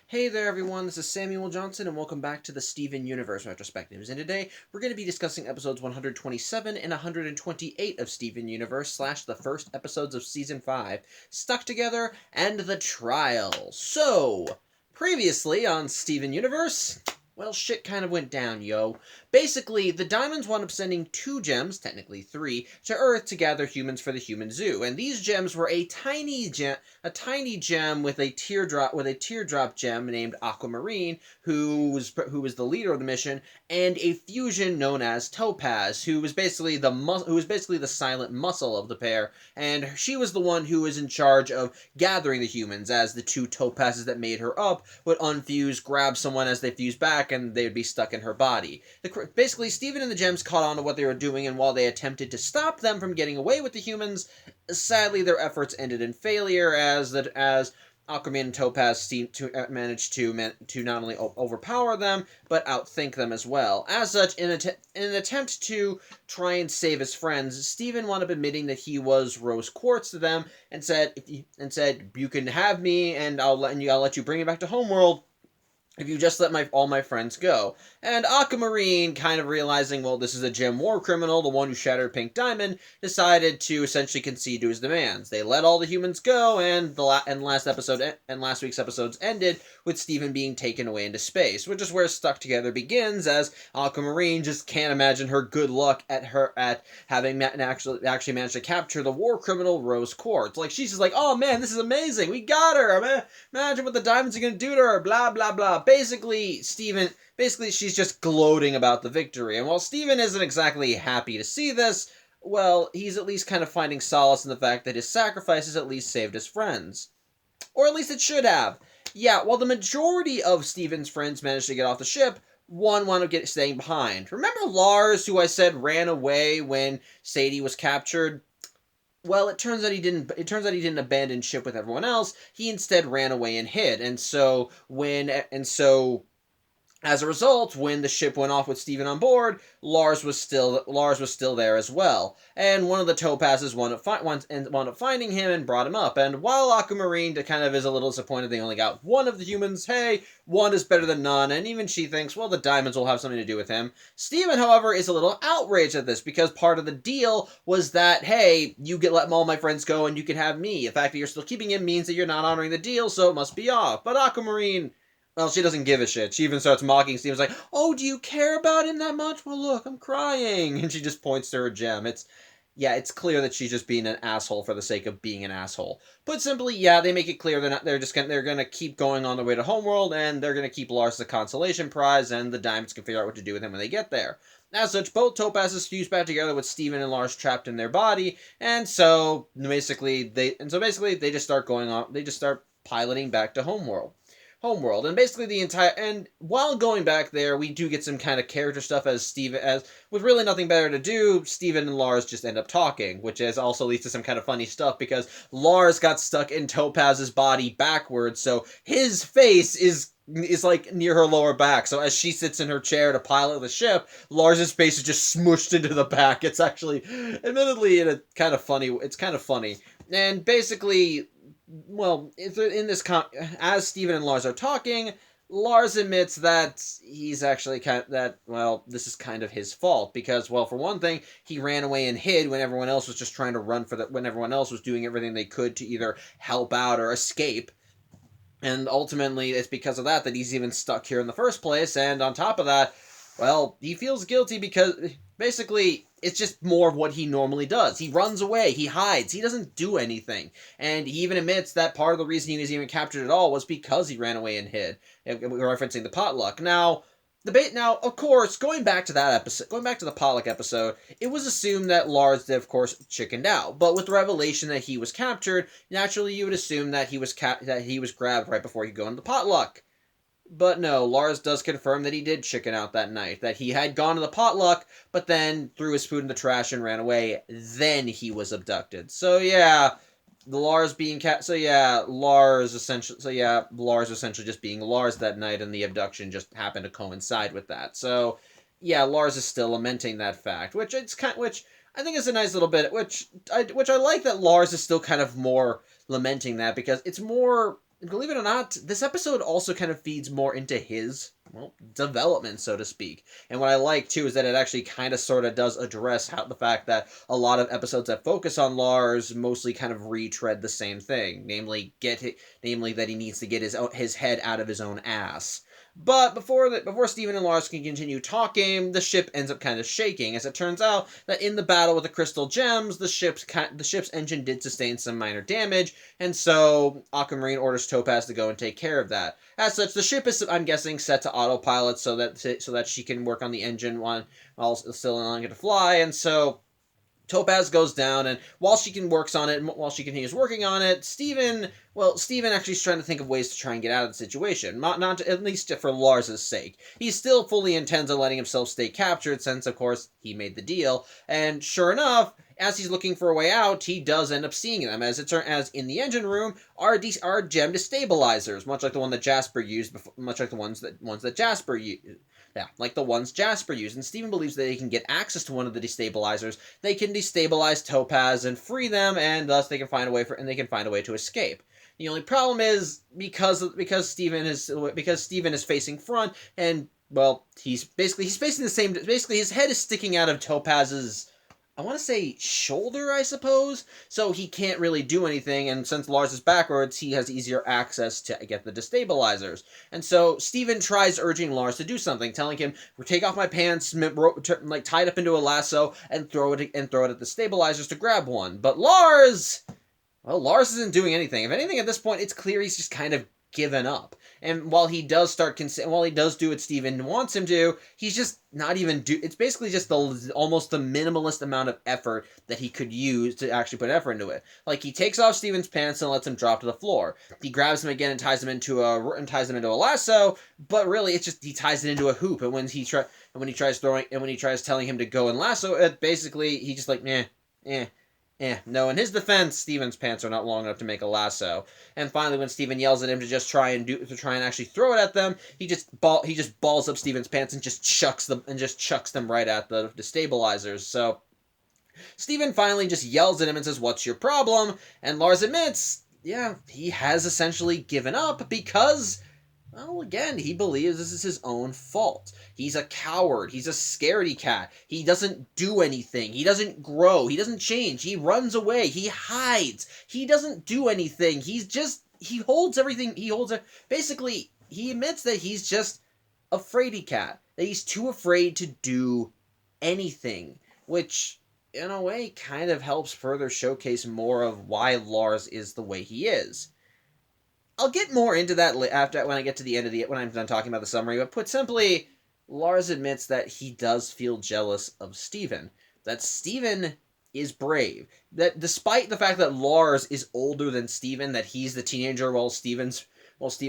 Hey there everyone, this is Samuel Johnson and welcome back to the Steven Universe Retrospectives. And today we're going to be discussing episodes 127 and 128 of Steven Universe / the first episodes of Season 5, Stuck Together and The Trial. So, previously on Steven Universe, well, shit kind of went down, yo. Basically, the Diamonds wound up sending 2 gems, technically 3, to Earth to gather humans for the human zoo. And these gems were a tiny gem with a teardrop gem named Aquamarine, who was the leader of the mission, and a fusion known as Topaz, who was basically the silent muscle of the pair, and she was the one who was in charge of gathering the humans, as the 2 topazes that made her up would unfuse, grab someone as they fuse back, and they would be stuck in her body. Basically, Steven and the gems caught on to what they were doing, and while they attempted to stop them from getting away with the humans, sadly their efforts ended in failure, as Aquaman and Topaz seemed to manage to not only overpower them, but outthink them as well. As such, in an attempt to try and save his friends, Steven wound up admitting that he was Rose Quartz to them, and said, "You can have me, and I'll let you bring me back to Homeworld if you just let all my friends go." And Aquamarine, kind of realizing, well, this is a gem war criminal, the one who shattered Pink Diamond, decided to essentially concede to his demands. They let all the humans go, and last week's episodes ended with Steven being taken away into space, which is where Stuck Together begins, as Aquamarine just can't imagine her good luck at having actually managed to capture the war criminal Rose Quartz. Like, she's just like, oh man, this is amazing, we got her, imagine what the Diamonds are gonna do to her, blah blah blah. Basically, she's just gloating about the victory. And while Steven isn't exactly happy to see this, well, he's at least kind of finding solace in the fact that his sacrifices at least saved his friends. Or at least it should have. Yeah, while the majority of Steven's friends managed to get off the ship, one wound up staying behind. Remember Lars, who I said ran away when Sadie was captured? Well, it turns out he didn't abandon ship with everyone else. He instead ran away and hid. As a result, when the ship went off with Steven on board, Lars was still there as well. And one of the topazes wound up finding him and brought him up. And while Aquamarine kind of is a little disappointed they only got one of the humans, hey, one is better than none, and even she thinks, well, the Diamonds will have something to do with him. Steven, however, is a little outraged at this, because part of the deal was that, hey, you let all my friends go and you can have me. The fact that you're still keeping him means that you're not honoring the deal, so it must be off. But Aquamarine, well, she doesn't give a shit. She even starts mocking Steven's like, oh, do you care about him that much? Well, look, I'm crying. And she just points to her gem. It's clear that she's just being an asshole for the sake of being an asshole. Put simply, yeah, they make it clear they're gonna keep going on their way to Homeworld, and they're gonna keep Lars the consolation prize, and the Diamonds can figure out what to do with him when they get there. As such, both topazes fuse back together with Steven and Lars trapped in their body, and so basically they just start piloting back to Homeworld. And basically and while going back there, we do get some kind of character stuff, as with really nothing better to do, Steven and Lars just end up talking, which also leads to some kind of funny stuff, because Lars got stuck in Topaz's body backwards, so his face is like near her lower back. So as she sits in her chair to pilot the ship, Lars's face is just smooshed into the back. It's actually, admittedly, it's kind of funny. And basically, well, as Steven and Lars are talking, Lars admits that he's actually this is kind of his fault, because, well, for one thing, he ran away and hid when everyone else was just trying to when everyone else was doing everything they could to either help out or escape. And ultimately, it's because of that he's even stuck here in the first place, and on top of that, well, he feels guilty because, basically, it's just more of what he normally does. He runs away, he hides, he doesn't do anything. And he even admits that part of the reason he was even captured at all was because he ran away and hid, referencing the potluck. Now, of course, going back to the potluck episode, it was assumed that Lars did, of course, chickened out. But with the revelation that he was captured, naturally you would assume that he was grabbed right before he could go into the potluck. But no, Lars does confirm that he did chicken out that night, that he had gone to the potluck, but then threw his food in the trash and ran away. Then he was abducted. So yeah, Lars essentially just being Lars that night, and the abduction just happened to coincide with that. So yeah, Lars is still lamenting that fact, which I think is a nice little bit, which I like that Lars is still kind of more lamenting that, because it's more believe it or not, this episode also kind of feeds more into his, well, development, so to speak. And what I like, too, is that it actually kind of sort of does address the fact that a lot of episodes that focus on Lars mostly kind of retread the same thing. Namely, that he needs to get his head out of his own ass. But before Steven and Lars can continue talking, the ship ends up kind of shaking, as it turns out that in the battle with the crystal gems, the ship's engine did sustain some minor damage, and so Aquamarine orders Topaz to go and take care of that. As such, the ship is, I'm guessing, set to autopilot so that she can work on the engine while still allowing it to fly, and so Topaz goes down, and while she continues working on it, Steven actually is trying to think of ways to try and get out of the situation, not at least for Lars's sake. He still fully intends on letting himself stay captured, since, of course, he made the deal, and sure enough, as he's looking for a way out, he does end up seeing them, as in the engine room are gem destabilizers, much like the one that Jasper used, much like the ones that Jasper used. Yeah, like the ones Jasper used, and Steven believes that they can get access to one of the destabilizers. They can destabilize Topaz and free them, and thus they can find a way to escape. The only problem is because Steven is facing front, and well, he's facing the same. Basically, his head is sticking out of Topaz's, I want to say, shoulder, I suppose, so he can't really do anything, and since Lars is backwards, he has easier access to get the destabilizers. And so Steven tries urging Lars to do something, telling him, take off my pants, tie it up into a lasso, and throw it at the stabilizers to grab one. But Lars isn't doing anything. If anything, at this point, it's clear he's just kind of given up. And while he does do what Steven wants him to, he's just not even it's basically just almost the minimalist amount of effort that he could use to actually put effort into it. Like, he takes off Steven's pants and lets him drop to the floor. He grabs him again and ties him into a lasso, but really it's just he ties it into a hoop. And when he tries telling him to go and lasso it, basically he just like no, in his defense, Steven's pants are not long enough to make a lasso. And finally, when Steven yells at him to try and actually throw it at them, he just balls up Steven's pants and just chucks them right at the destabilizers. So Steven finally just yells at him and says, "What's your problem?" And Lars admits, yeah, he has essentially given up because, well, again, he believes this is his own fault. He's a coward. He's a scaredy cat. He doesn't do anything. He doesn't grow. He doesn't change. He runs away. He hides. He doesn't do anything. He holds everything. Basically, he admits that he's just a fraidy cat. That he's too afraid to do anything, which, in a way, kind of helps further showcase more of why Lars is the way he is. I'll get more into that when I get to the end when I'm done talking about the summary, but put simply, Lars admits that he does feel jealous of Steven. That Steven is brave. That despite the fact that Lars is older than Steven, that he's the teenager while Steven's only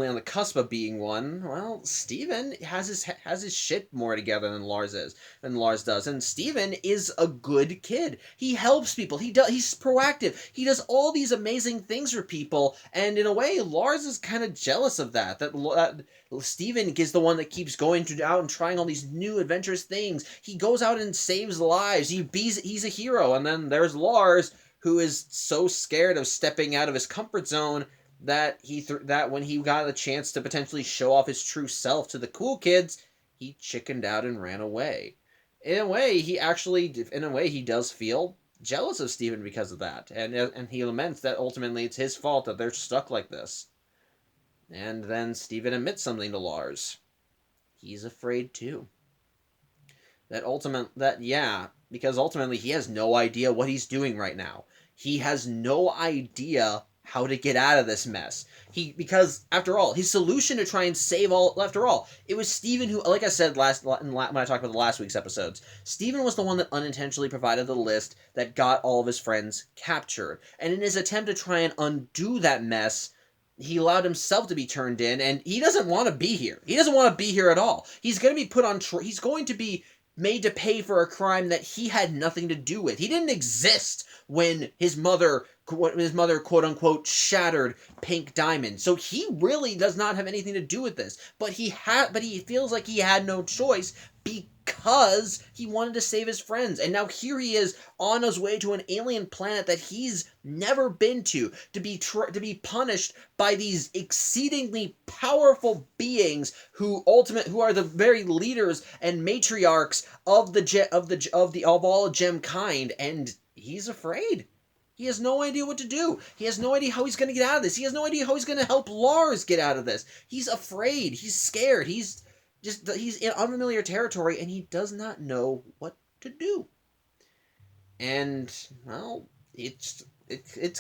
on the cusp of being one. Well, Steven has his shit more together than Lars does, and Steven is a good kid. He helps people. He's proactive. He does all these amazing things for people, and in a way, Lars is kind of jealous of that. That Steven is the one that keeps going out and trying all these new adventurous things. He goes out and saves lives. He's a hero, and then there's Lars, who is so scared of stepping out of his comfort zone that when he got a chance to potentially show off his true self to the cool kids, he chickened out and ran away. In a way, he does feel jealous of Steven because of that, and he laments that ultimately it's his fault that they're stuck like this. And then Steven admits something to Lars. He's afraid too. Because ultimately he has no idea what he's doing right now. He has no idea how to get out of this mess. Because after all, his solution to try and save it was Steven who, like I said when I talked about the last week's episodes, Steven was the one that unintentionally provided the list that got all of his friends captured. And in his attempt to try and undo that mess, he allowed himself to be turned in, and he doesn't want to be here. He doesn't want to be here at all. He's going to be he's going to be made to pay for a crime that he had nothing to do with. He didn't exist when his mother quote unquote shattered pink diamond. So he really does not have anything to do with this. But he feels like he had no choice because he wanted to save his friends. And now here he is on his way to an alien planet that he's never been to be punished by these exceedingly powerful beings who are the very leaders and matriarchs of all gem kind, and he's afraid. He has no idea what to do. He has no idea how he's going to get out of this. He has no idea how he's going to help Lars get out of this. He's afraid. He's scared. He's in unfamiliar territory, and he does not know what to do. And, well, it's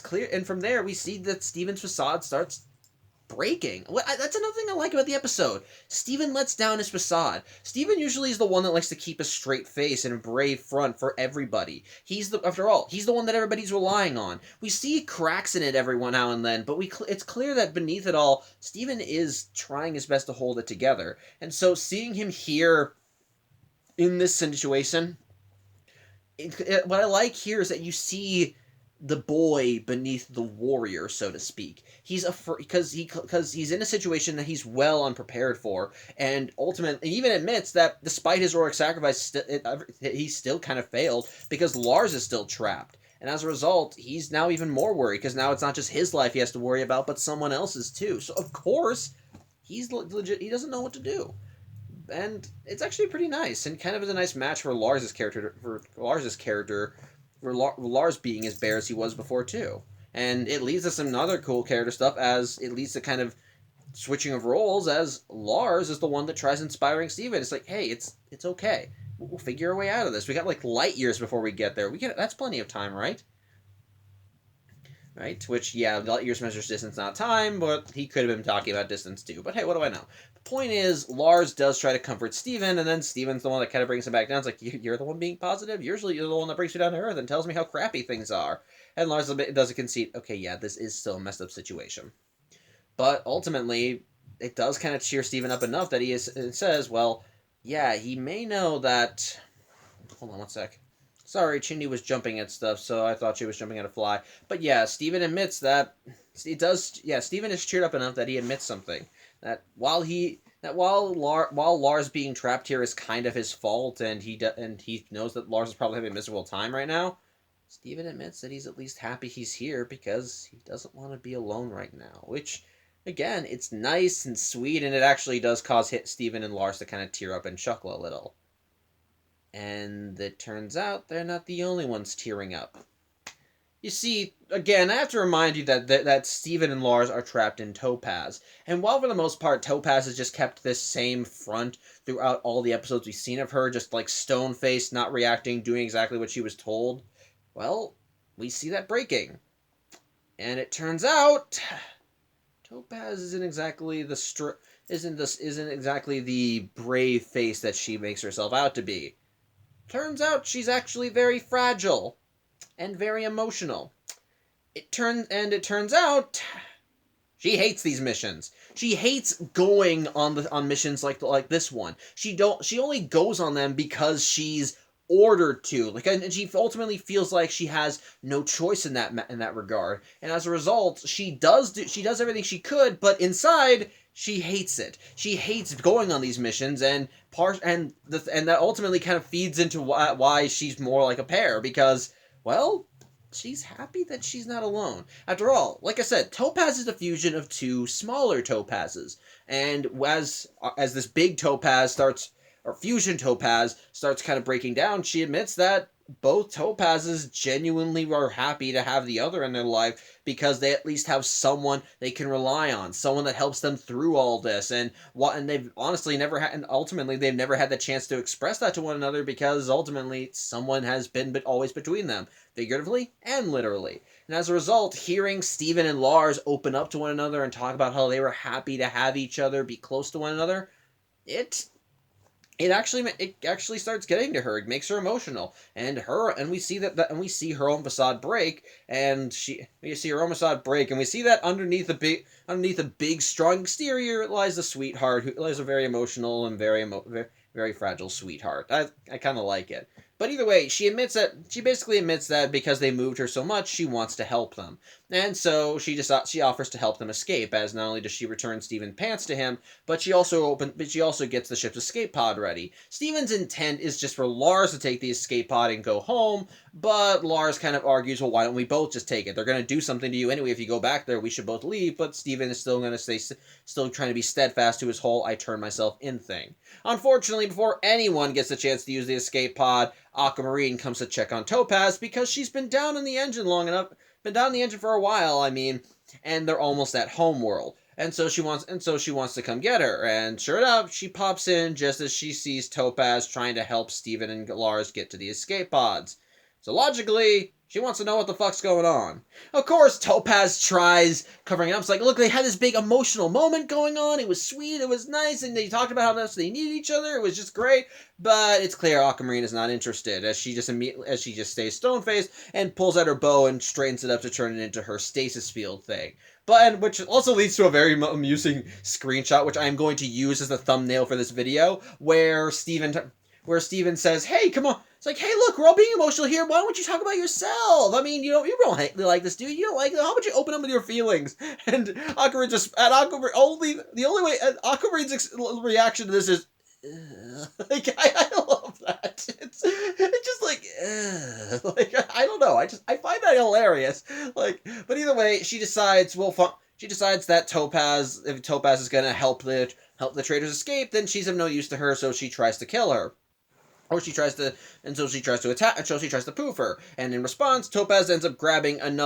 clear. And from there, we see that Steven's facade starts breaking. That's another thing I like about the episode. Steven lets down his facade. Steven usually is the one that likes to keep a straight face and a brave front for everybody. After all, he's the one that everybody's relying on. We see cracks in it every now and then, but it's clear that beneath it all, Steven is trying his best to hold it together. And so seeing him here in this situation, what I like here is that you see the boy beneath the warrior, so to speak. He's because he's in a situation that he's well unprepared for, and ultimately even admits that despite his heroic sacrifice, he still kind of failed because Lars is still trapped. And as a result, he's now even more worried because now it's not just his life he has to worry about, but someone else's too. So of course, he's legit. He doesn't know what to do. And it's actually pretty nice, and kind of is a nice match for Lars' character, Lars being as bare as he was before too. And it leads to some other cool character stuff, as it leads to kind of switching of roles, as Lars is the one that tries inspiring Steven. It's like, hey, it's okay. We'll figure a way out of this. We got like light years before we get there. That's plenty of time, right? Right? Which, yeah, light years measures distance, not time, but he could have been talking about distance too. But hey, what do I know? The point is, Lars does try to comfort Steven, and then Steven's the one that kind of brings him back down. It's like, you're the one being positive? Usually you're the one that brings me down to earth and tells me how crappy things are. And Lars does a concede, okay, yeah, this is still a messed up situation. But ultimately, it does kind of cheer Steven up enough that he says, well, yeah, he may know that... Hold on one sec. Sorry, Chindy was jumping at stuff, so I thought she was jumping at a fly. But yeah, Steven admits that Steven is cheered up enough that he admits something. That while Lars being trapped here is kind of his fault, and he knows that Lars is probably having a miserable time right now, Steven admits that he's at least happy he's here because he doesn't want to be alone right now. Which, again, it's nice and sweet, and it actually does cause Steven and Lars to kind of tear up and chuckle a little. And it turns out they're not the only ones tearing up. You see, again, I have to remind you that Steven and Lars are trapped in Topaz. And while for the most part, Topaz has just kept this same front throughout all the episodes we've seen of her, just like stone-faced, not reacting, doing exactly what she was told, well, we see that breaking. And it turns out Topaz isn't exactly isn't exactly the brave face that she makes herself out to be. Turns out she's actually very fragile and very emotional. It turns out she hates these missions. She hates going on missions like this one. She only goes on them because she's ordered to. And she ultimately feels like she has no choice in that regard. And as a result, she does everything she could, but inside she hates it. She hates going on these missions, and that ultimately kind of feeds into why she's more like a pair, because, well, she's happy that she's not alone. After all, like I said, Topaz is a fusion of two smaller Topazes, and as this big Topaz fusion Topaz starts kind of breaking down, she admits that both Topazes genuinely are happy to have the other in their life because they at least have someone they can rely on, someone that helps them through all this, and they've honestly never had, and ultimately they've never had the chance to express that to one another because ultimately someone has been always between them, figuratively and literally. And as a result, hearing Steven and Lars open up to one another and talk about how they were happy to have each other, be close to one another, it actually starts getting to her. It makes her emotional, and we see her own facade break, and we see her own facade break, and we see that underneath a big strong exterior lies a sweetheart who lies a very emotional and very fragile sweetheart. I kind of like it. But either way, she basically admits that because they moved her so much, she wants to help them. And so she offers to help them escape, as not only does she return Steven's pants to him, but she also gets the ship's escape pod ready. Steven's intent is just for Lars to take the escape pod and go home, but Lars kind of argues, well, why don't we both just take it? They're going to do something to you anyway. If you go back there, we should both leave. But Steven is still going to still trying to be steadfast to his whole I turn myself in thing. Unfortunately, before anyone gets a chance to use the escape pod, Aquamarine comes to check on Topaz because she's been down in the engine long enough, been down in the engine for a while, and they're almost at homeworld. And so she wants to come get her. And sure enough, she pops in just as she sees Topaz trying to help Steven and Lars get to the escape pods. So logically, she wants to know what the fuck's going on. Of course, Topaz tries covering it up. It's like, look, they had this big emotional moment going on. It was sweet. It was nice. And they talked about how much they needed each other. It was just great. But it's clear Aquamarine is not interested, as she just stays stone-faced and pulls out her bow and straightens it up to turn it into her stasis field thing. Which also leads to a very amusing screenshot, which I am going to use as the thumbnail for this video, where Steven says, hey, come on. It's like, hey, look, we're all being emotional here. Why don't you talk about yourself? I mean, you don't like this dude. You don't like it. How about you open up with your feelings? And Aquamarine's reaction to this is, like, I love that. It's just like, like, I don't know. I find that hilarious. Like, but either way, she decides that if Topaz is gonna help the traders escape, then she's of no use to her, so she tries to kill her. So she tries to poof her, and in response, Topaz ends up grabbing a gem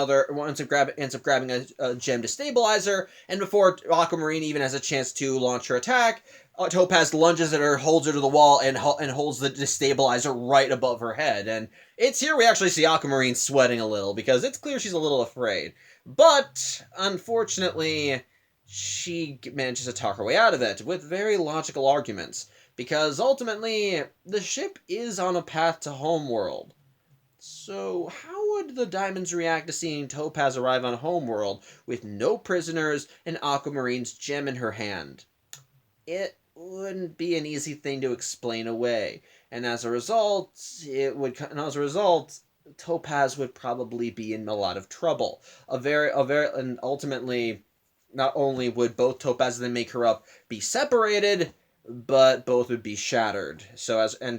destabilizer, and before Aquamarine even has a chance to launch her attack, Topaz lunges at her, holds her to the wall, and holds the destabilizer right above her head. And it's here we actually see Aquamarine sweating a little, because it's clear she's a little afraid. But, unfortunately, she manages to talk her way out of it, with very logical arguments. Because ultimately, the ship is on a path to homeworld. So how would the Diamonds react to seeing Topaz arrive on homeworld with no prisoners and Aquamarine's gem in her hand? It wouldn't be an easy thing to explain away. And as a result, Topaz would probably be in a lot of trouble. And ultimately, not only would both Topaz and the Make-Her-Up be separated, but both would be shattered.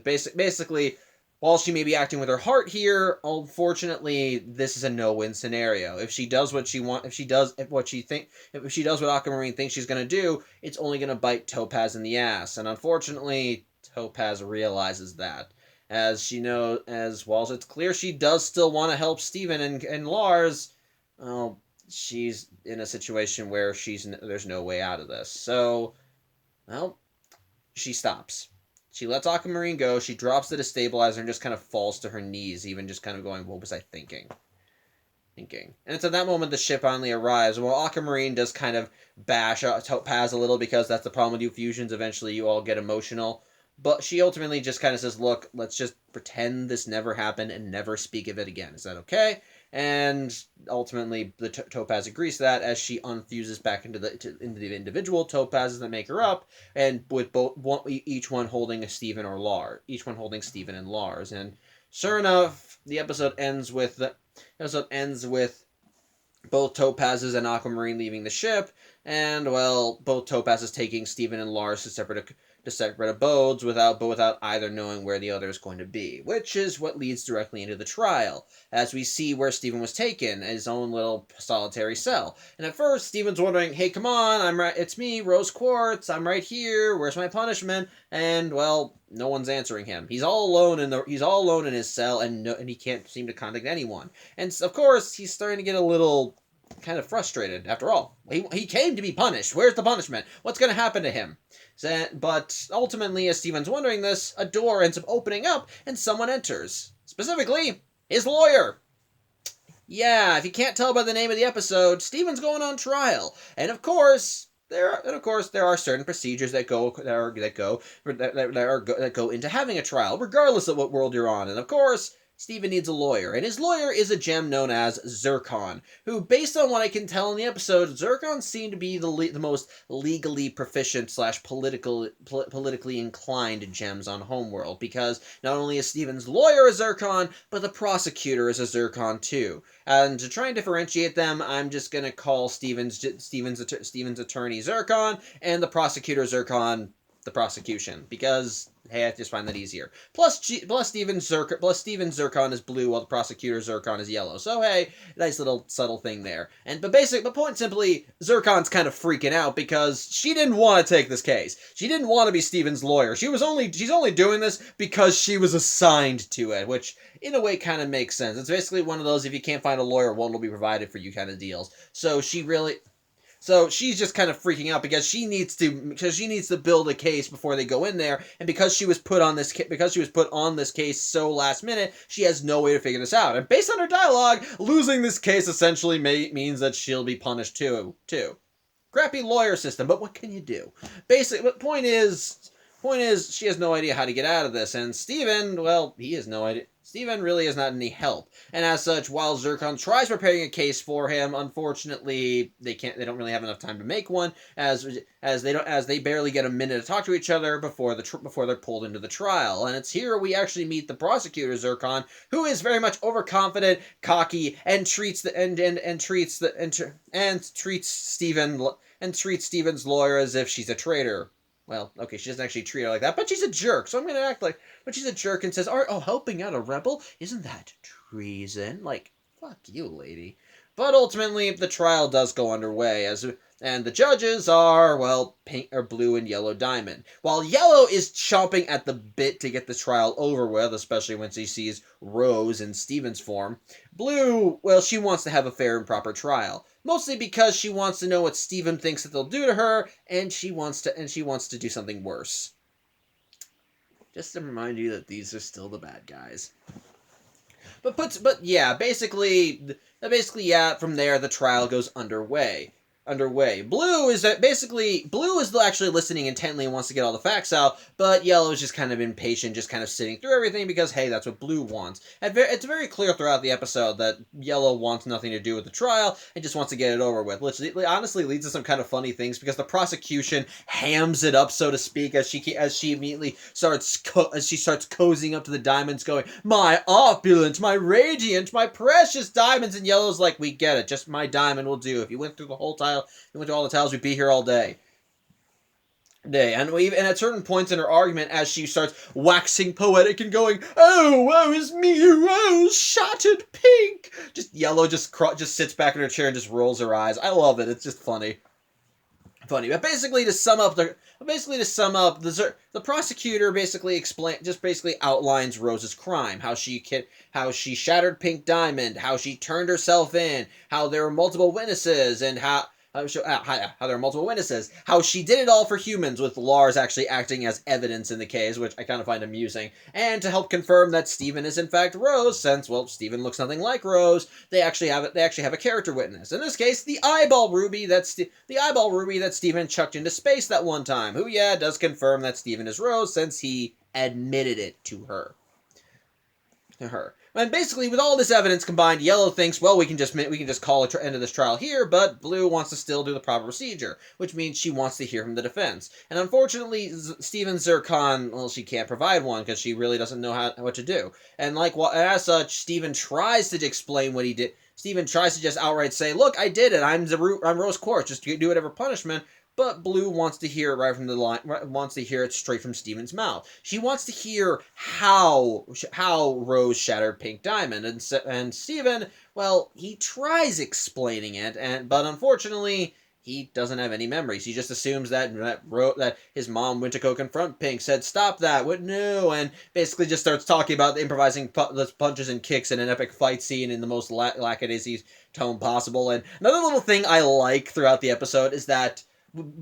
Basically, while she may be acting with her heart here, unfortunately, this is a no-win scenario. If she does what Aquamarine thinks she's going to do, it's only going to bite Topaz in the ass. And unfortunately, Topaz realizes that. As while it's clear she does still want to help Steven and Lars, well, she's in a situation where there's no way out of this. So, well, she stops. She lets Aquamarine go, she drops the destabilizer and just kind of falls to her knees, even just kind of going, what was I thinking? And it's at that moment the ship finally arrives, and while Aquamarine does kind of bash Topaz a little, because that's the problem with you fusions, eventually you all get emotional, but she ultimately just kind of says, look, let's just pretend this never happened and never speak of it again. Is that okay? And ultimately, the Topaz agrees to that as she unfuses back into the individual Topazes that make her up, and with each one holding Steven and Lars. And sure enough, the episode ends with both Topazes and Aquamarine leaving the ship, and well, both Topazes taking Steven and Lars to separate abodes without either knowing where the other is going to be, which is what leads directly into the trial, as we see where Steven was taken, his own little solitary cell. And at first, Steven's wondering, hey, come on, it's me, Rose Quartz, I'm right here, where's my punishment? And, well, no one's answering him. He's all alone in his cell, and he can't seem to contact anyone. And, of course, he's starting to get a little kind of frustrated. After all, he came to be punished. Where's the punishment? What's going to happen to him? But ultimately, as Steven's wondering this, a door ends up opening up and someone enters. Specifically, his lawyer. Yeah, if you can't tell by the name of the episode, Steven's going on trial. And of course, there are certain procedures that go into having a trial, regardless of what world you're on. And of course, Steven needs a lawyer, and his lawyer is a gem known as Zircon, who, based on what I can tell in the episode, Zircon seemed to be the most legally proficient / politically inclined gems on Homeworld, because not only is Steven's lawyer a Zircon, but the prosecutor is a Zircon too. And to try and differentiate them, I'm just going to call Steven's attorney Zircon, and the prosecutor Zircon the prosecution, because hey, I just find that easier. Plus Steven Zircon is blue, while the prosecutor Zircon is yellow. So hey, nice little subtle thing there. But point simply, Zircon's kind of freaking out because she didn't want to take this case. She didn't want to be Steven's lawyer. She's only doing this because she was assigned to it, which in a way kind of makes sense. It's basically one of those, if you can't find a lawyer, one will be provided for you kind of deals. So she's just kind of freaking out because she needs to build a case before they go in there, and because she was put on this case so last minute, she has no way to figure this out. And based on her dialogue, losing this case essentially means that she'll be punished too. Crappy lawyer system, but what can you do? But point is, she has no idea how to get out of this, and Steven, well, he has no idea. Steven really is not any help, and as such, while Zircon tries preparing a case for him, unfortunately, they don't really have enough time to make one, as they barely get a minute to talk to each other before they're pulled into the trial. And it's here we actually meet the prosecutor Zircon, who is very much overconfident, cocky, and treats Steven's lawyer as if she's a traitor. Well, okay, she doesn't actually treat her like that, but she's a jerk, so I'm going to act like... But she's a jerk and says, helping out a rebel? Isn't that treason? Like, fuck you, lady. But ultimately, the trial does go underway, and the judges are, well, pink or blue and yellow diamond. While yellow is chomping at the bit to get the trial over with, especially when she sees Rose in Steven's form, blue, well, she wants to have a fair and proper trial. Mostly because she wants to know what Steven thinks that they'll do to her, and she wants to do something worse. Just to remind you that these are still the bad guys. Basically, from there the trial goes underway. Blue is actually listening intently and wants to get all the facts out, but yellow is just kind of impatient, just kind of sitting through everything because, hey, that's what blue wants. It's very clear throughout the episode that yellow wants nothing to do with the trial and just wants to get it over with, which honestly leads to some kind of funny things because the prosecution hams it up, so to speak, as she immediately starts cozying up to the diamonds, going, "My opulent, my radiant, my precious diamonds," and yellow's like, "We get it, just my diamond will do. If you went through the whole tile, you went to all the tiles, we'd be here all day. And at certain points in her argument, as she starts waxing poetic and going, "Oh, woe is me, oh, shattered pink," just yellow just sits back in her chair and just rolls her eyes. I love it. It's just funny. But basically to sum up, the prosecutor basically outlines Rose's crime, how she shattered Pink Diamond, how she turned herself in, how there were multiple witnesses, and how she did it all for humans, with Lars actually acting as evidence in the case, which I kind of find amusing, and to help confirm that Steven is in fact Rose, since, well, Steven looks nothing like Rose. They actually have a character witness. In this case, the eyeball ruby that Steven chucked into space that one time, who, yeah, does confirm that Steven is Rose, since he admitted it to her. And basically, with all this evidence combined, yellow thinks, well, we can just call an end of this trial here, but blue wants to still do the proper procedure, which means she wants to hear from the defense. And unfortunately, Steven Zircon, well, she can't provide one because she really doesn't know what to do. And as such, Steven tries to explain what he did. Steven tries to just outright say, "Look, I did it. I'm Rose Quartz. Just do whatever punishment." But Blue wants to hear it right from the line. Wants to hear it straight from Steven's mouth. She wants to hear how Rose shattered Pink Diamond, and Steven, well, he tries explaining it, but unfortunately, he doesn't have any memories. He just assumes that his mom went to go confront Pink, said, "Stop that, what, no," and basically just starts talking about improvising punches and kicks in an epic fight scene in the most lackadaisy tone possible. And another little thing I like throughout the episode is that,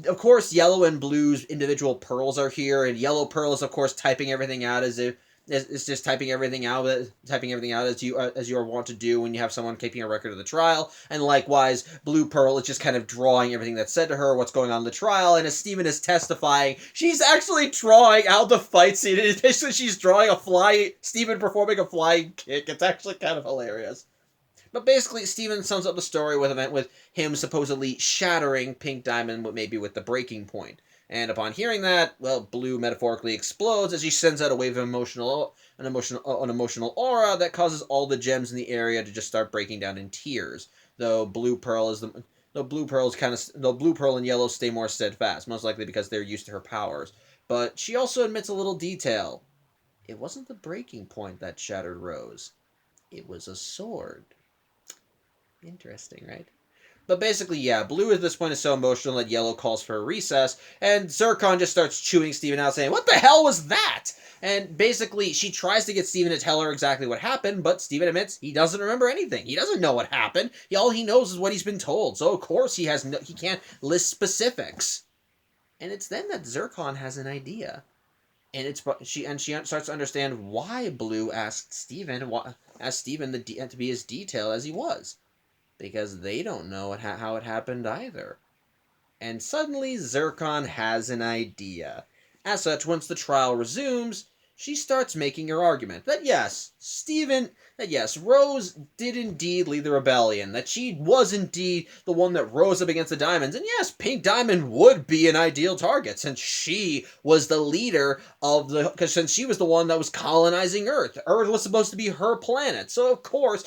of course, Yellow and Blue's individual pearls are here, and Yellow Pearl is, of course, typing everything out as if It's just typing everything out as you are wont to do when you have someone keeping a record of the trial. And likewise, Blue Pearl is just kind of drawing everything that's said to her, what's going on in the trial. And as Steven is testifying, she's actually drawing out the fight scene. And basically, she's drawing Steven performing a flying kick. It's actually kind of hilarious. But basically, Steven sums up the story with him supposedly shattering Pink Diamond, maybe with the breaking point. And upon hearing that, well, Blue metaphorically explodes as she sends out a wave of an emotional aura that causes all the gems in the area to just start breaking down in tears. Though Blue Pearl and Yellow stay more steadfast, most likely because they're used to her powers. But she also admits a little detail. It wasn't the breaking point that shattered Rose. It was a sword. Interesting, right? But basically, yeah, Blue at this point is so emotional that Yellow calls for a recess, and Zircon just starts chewing Steven out, saying, "What the hell was that?" And basically, she tries to get Steven to tell her exactly what happened, but Steven admits he doesn't remember anything. He doesn't know what happened. All he knows is what he's been told, so of course he can't list specifics. And it's then that Zircon has an idea. And she starts to understand why Blue asked Steven to be as detailed as he was. Because they don't know how it happened either. And suddenly, Zircon has an idea. As such, once the trial resumes, she starts making her argument that yes, Rose did indeed lead the rebellion, that she was indeed the one that rose up against the Diamonds, and yes, Pink Diamond would be an ideal target since she was the leader since she was the one that was colonizing Earth. Earth was supposed to be her planet, so of course,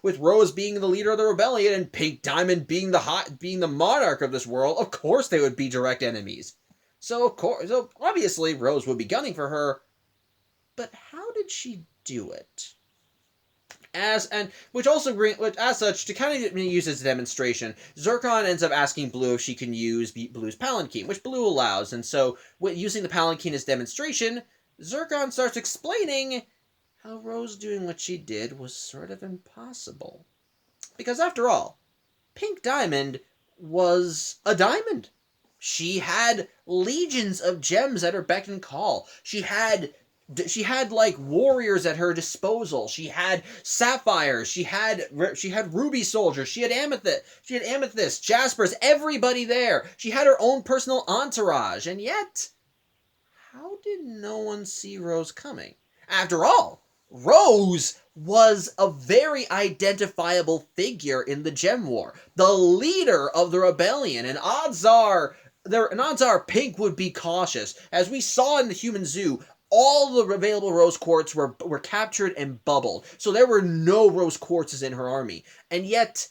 with Rose being the leader of the rebellion and Pink Diamond being the monarch of this world, of course they would be direct enemies. So obviously Rose would be gunning for her, but how did she do it? As such, to kind of use as a demonstration, Zircon ends up asking Blue if she can use Blue's Palanquin, which Blue allows, and so using the Palanquin as demonstration, Zircon starts explaining how Rose doing what she did was sort of impossible. Because after all, Pink Diamond was a diamond. She had legions of gems at her beck and call. She had like warriors at her disposal. She had sapphires. She had ruby soldiers. She had amethyst, jaspers, everybody there. She had her own personal entourage. And yet, how did no one see Rose coming? After all, Rose was a very identifiable figure in the Gem War. The leader of the rebellion, and odds are Pink would be cautious. As we saw in the human zoo, all the available rose quartz were captured and bubbled. So there were no rose quartzes in her army. And yet,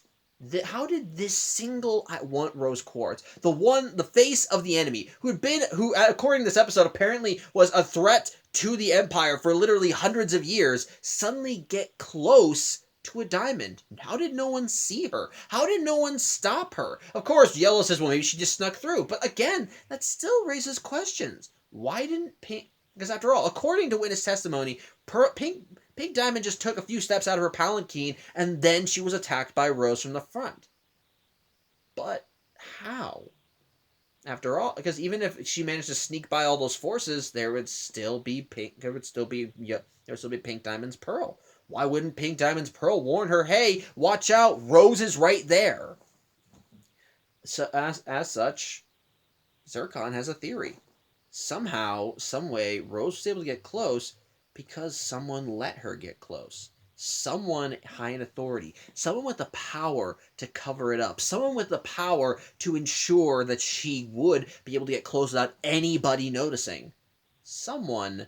how did this single rose quartz, the face of the enemy, who according to this episode apparently was a threat to the Empire for literally hundreds of years, suddenly get close to a diamond? How did no one see her? How did no one stop her? Of course, Yellow says, well, maybe she just snuck through. But again, that still raises questions. Why didn't Pink... Because after all, according to witness testimony, Pink Diamond just took a few steps out of her palanquin, and then she was attacked by Rose from the front. But how? After all, because even if she managed to sneak by all those forces, there would still be Pink Diamond's pearl. Why wouldn't Pink Diamond's pearl warn her, hey, watch out, Rose is right there? So as such, Zircon has a theory. Somehow, someway, Rose was able to get close because someone let her get close. Someone high in authority. Someone with the power to cover it up. Someone with the power to ensure that she would be able to get close without anybody noticing. Someone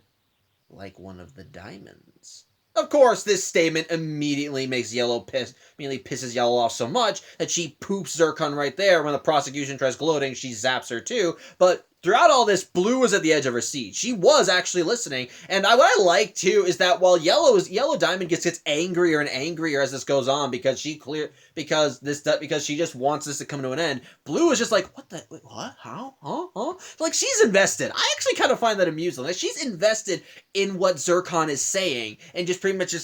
like one of the diamonds. Of course, this statement immediately pisses Yellow off so much that she poops Zircon right there. When the prosecution tries gloating, she zaps her too. But throughout all this, Blue was at the edge of her seat. She was actually listening. And what I like, too, is that while Yellow Diamond gets angrier and angrier as this goes on because she just wants this to come to an end, Blue is just like, what? How? Huh? Like, she's invested. I actually kind of find that amusing. Like, she's invested in what Zircon is saying and just pretty much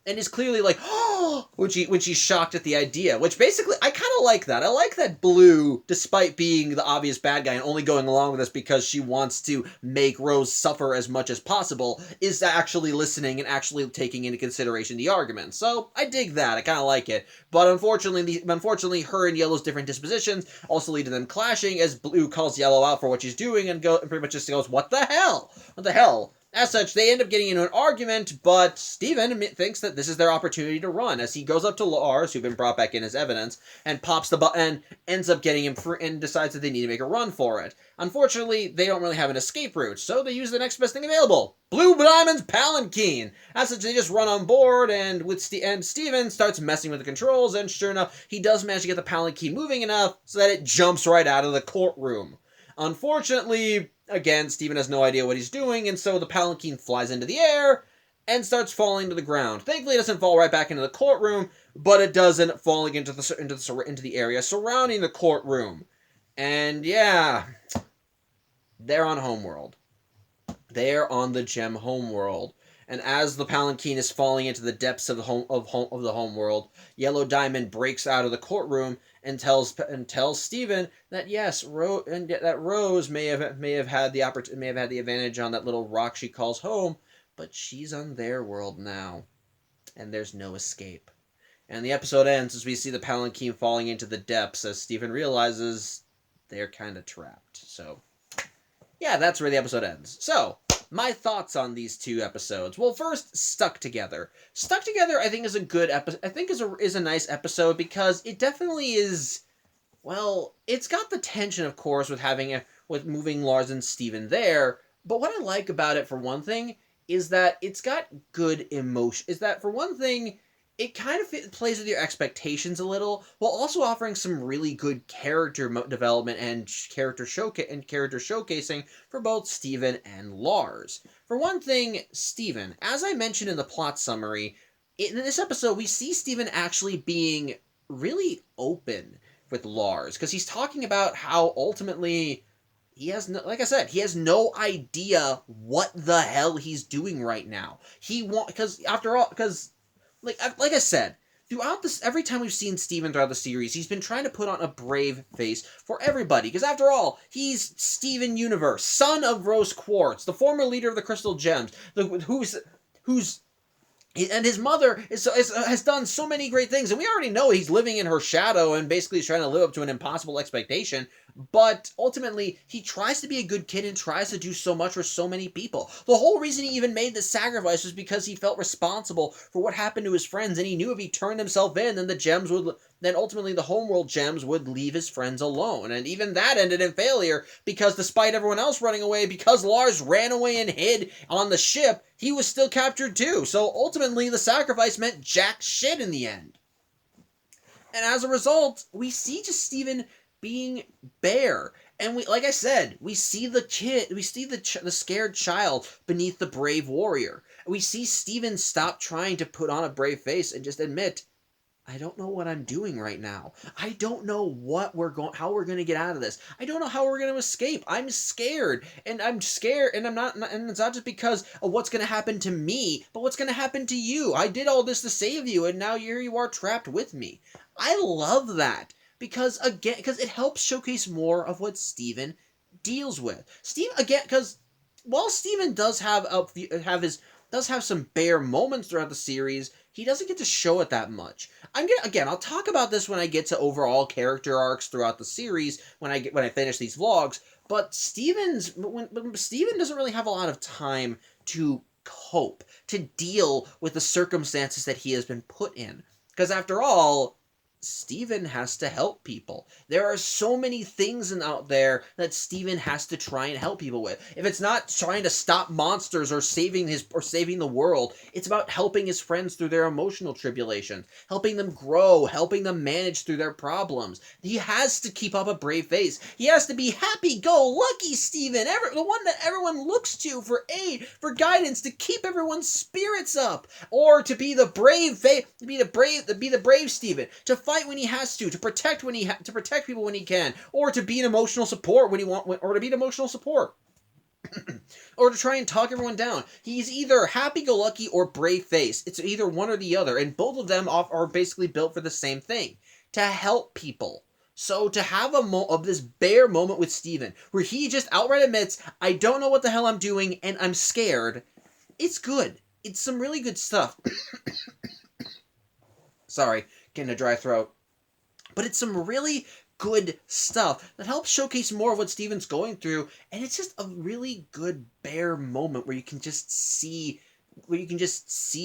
and is clearly like, oh, when she's shocked at the idea, which basically, I kind of like that. I like that Blue, despite being the obvious bad guy and only going along with this because she wants to make Rose suffer as much as possible, is actually listening and actually taking into consideration the argument. So, I dig that. I kind of like it. But unfortunately, her and Yellow's different dispositions also lead to them clashing as Blue calls Yellow out for what she's doing and pretty much just goes, "What the hell? What the hell?" As such, they end up getting into an argument, but Steven thinks that this is their opportunity to run, as he goes up to Lars, who've been brought back in as evidence, and pops the button, and ends up getting him free, and decides that they need to make a run for it. Unfortunately, they don't really have an escape route, so they use the next best thing available, Blue Diamond's Palanquin. As such, they just run on board, and Steven starts messing with the controls, and sure enough, he does manage to get the Palanquin moving enough so that it jumps right out of the courtroom. Unfortunately, again, Steven has no idea what he's doing, and so the Palanquin flies into the air and starts falling to the ground. Thankfully, it doesn't fall right back into the courtroom, but it does end up falling into the area surrounding the courtroom. And yeah, they're on Homeworld. They're on the Gem Homeworld. And as the Palanquin is falling into the depths of the Homeworld, Yellow Diamond breaks out of the courtroom and tells Steven that yes, that Rose may have had the advantage on that little rock she calls home, but she's on their world now, and there's no escape. And the episode ends as we see the Palanquin falling into the depths as Steven realizes they're kind of trapped. So, yeah, that's where the episode ends. So, my thoughts on these two episodes. Well, first, Stuck Together. Stuck Together, I think, is a good episode. I think is a nice episode because it definitely is. Well, it's got the tension, of course, with moving Lars and Steven there. But what I like about it, for one thing, is that it's got good emotion. Is that, for one thing, it kind of plays with your expectations a little, while also offering some really good character development and character showcasing for both Steven and Lars. For one thing, Steven, as I mentioned in the plot summary, in this episode we see Steven actually being really open with Lars, because he's talking about how ultimately he has no, like I said, he has no idea what the hell he's doing right now. Like I said, throughout this, every time we've seen Steven throughout the series, he's been trying to put on a brave face for everybody. Because after all, he's Steven Universe, son of Rose Quartz, the former leader of the Crystal Gems, and his mother has done so many great things, and we already know he's living in her shadow and basically is trying to live up to an impossible expectation, but ultimately, he tries to be a good kid and tries to do so much for so many people. The whole reason he even made this sacrifice was because he felt responsible for what happened to his friends, and he knew if he turned himself in, then ultimately the Homeworld Gems would leave his friends alone, and even that ended in failure, because despite everyone else running away, because Lars ran away and hid on the ship, he was still captured too, so ultimately the sacrifice meant jack shit in the end. And as a result, we see just Steven being bare, and like I said, we see the scared child beneath the brave warrior. We see Steven stop trying to put on a brave face and just admit, I don't know what I'm doing right now. I don't know how we're going to get out of this. I don't know how we're going to escape. I'm scared, and and it's not just because of what's going to happen to me, but what's going to happen to you. I did all this to save you, and now here you are trapped with me. I love that. Because it helps showcase more of what Steven deals with. Because while Steven does have some bare moments throughout the series, he doesn't get to show it that much. I'll talk about this when I get to overall character arcs throughout the series when I finish these vlogs. But Steven doesn't really have a lot of time to cope, to deal with the circumstances that he has been put in. Because after all, Steven has to help people. There are so many things out there that Steven has to try and help people with. If it's not trying to stop monsters or saving the world, it's about helping his friends through their emotional tribulations, helping them grow, helping them manage through their problems. He has to keep up a brave face. He has to be happy-go-lucky Steven, the one that everyone looks to for aid, for guidance, to keep everyone's spirits up, or to be the brave Steven, to fight when he has to protect people when he can, or to be an emotional support or to be an emotional support. or to try and talk everyone down. He's either happy-go-lucky or brave-faced. It's either one or the other, and both of them are basically built for the same thing, to help people. So to have of this bare moment with Steven, where he just outright admits, I don't know what the hell I'm doing, and I'm scared, it's good. It's some really good stuff. Sorry, getting a dry throat. But it's some really good stuff that helps showcase more of what Steven's going through, and it's just a really good bare moment where you can just see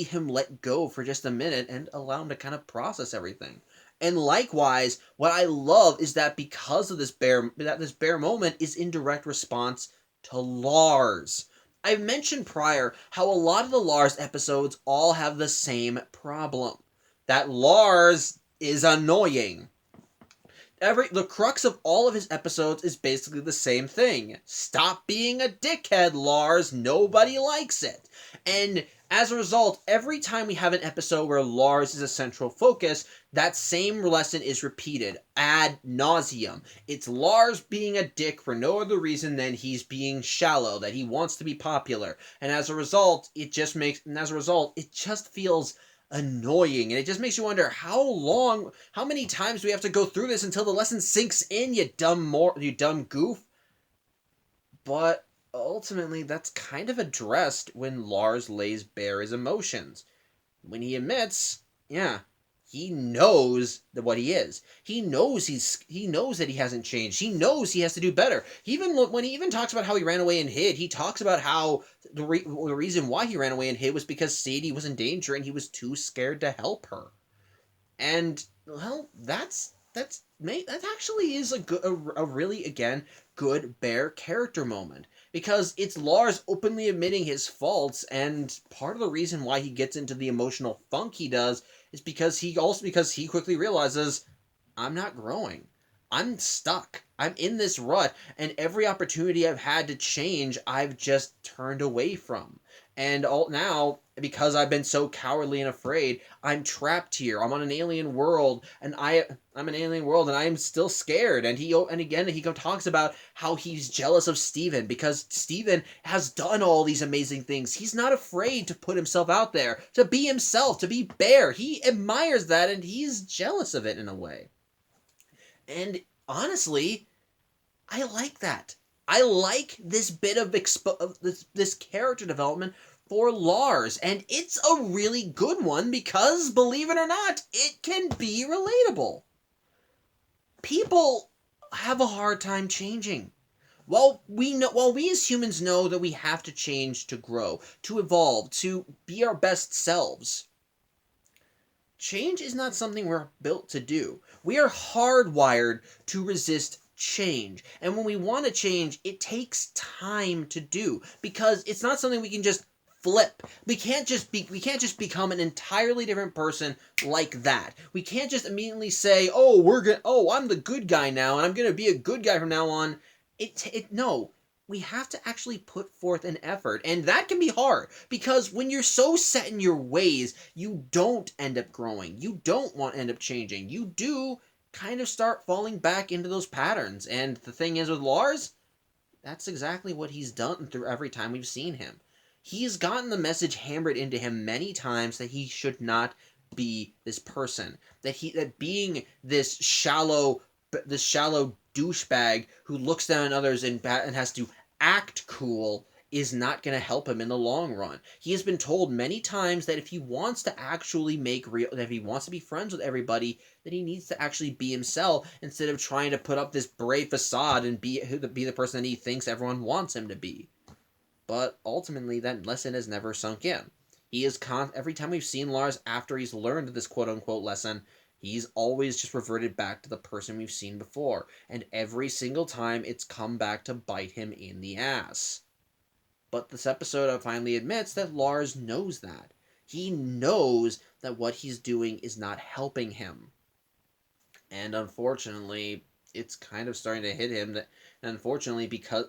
him let go for just a minute and allow him to kind of process everything. And likewise, what I love is that because of this bare moment is in direct response to Lars. I've mentioned prior how a lot of the Lars episodes all have the same problem. That Lars is annoying. The crux of all of his episodes is basically the same thing. Stop being a dickhead, Lars. Nobody likes it. And as a result, every time we have an episode where Lars is a central focus, that same lesson is repeated ad nauseum. It's Lars being a dick for no other reason than he's being shallow, that he wants to be popular. And as a result, it just feels annoying, and it just makes you wonder how many times do we have to go through this until the lesson sinks in, you dumb goof. But ultimately, that's kind of addressed when Lars lays bare his emotions. When he admits, yeah, he knows what he is. He knows that he hasn't changed. He knows he has to do better. When he even talks about how he ran away and hid, he talks about how the reason why he ran away and hid was because Sadie was in danger and he was too scared to help her. And well, that actually is a really, again, good bare character moment, because it's Lars openly admitting his faults, and part of the reason why he gets into the emotional funk he does is because he quickly realizes, I'm not growing. I'm stuck. I'm in this rut, and every opportunity I've had to change, I've just turned away from. And now, because I've been so cowardly and afraid, I'm trapped here. I'm on an alien world, and I'm an alien world, and I'm still scared. And he talks about how he's jealous of Steven because Steven has done all these amazing things. He's not afraid to put himself out there, to be himself, to be bare. He admires that, and he's jealous of it in a way. And honestly, I like that. I like this bit of this character development for Lars, and it's a really good one because, believe it or not, it can be relatable. People have a hard time changing. While we as humans know that we have to change to grow, to evolve, to be our best selves, change is not something we're built to do. We are hardwired to resist change. And when we want to change, it takes time to do, because it's not something we can just flip. We can't just become an entirely different person like that. We can't just immediately say, I'm the good guy now and I'm going to be a good guy from now on. No. We have to actually put forth an effort, and that can be hard, because when you're so set in your ways, you don't end up growing. You don't want to end up changing. You do kind of start falling back into those patterns. And the thing is with Lars, that's exactly what he's done through every time we've seen him. He's gotten the message hammered into him many times that he should not be this person. That being this shallow douchebag who looks down on others and has to act cool is not going to help him in the long run. He has been told many times that if he wants to actually that if he wants to be friends with everybody, that he needs to actually be himself instead of trying to put up this brave facade and be the person that he thinks everyone wants him to be. But ultimately, that lesson has never sunk in. Every time we've seen Lars after he's learned this quote-unquote lesson, he's always just reverted back to the person we've seen before. And every single time, it's come back to bite him in the ass. But this episode finally admits that Lars knows that. He knows that what he's doing is not helping him. And unfortunately, it's kind of starting to hit him that, unfortunately, because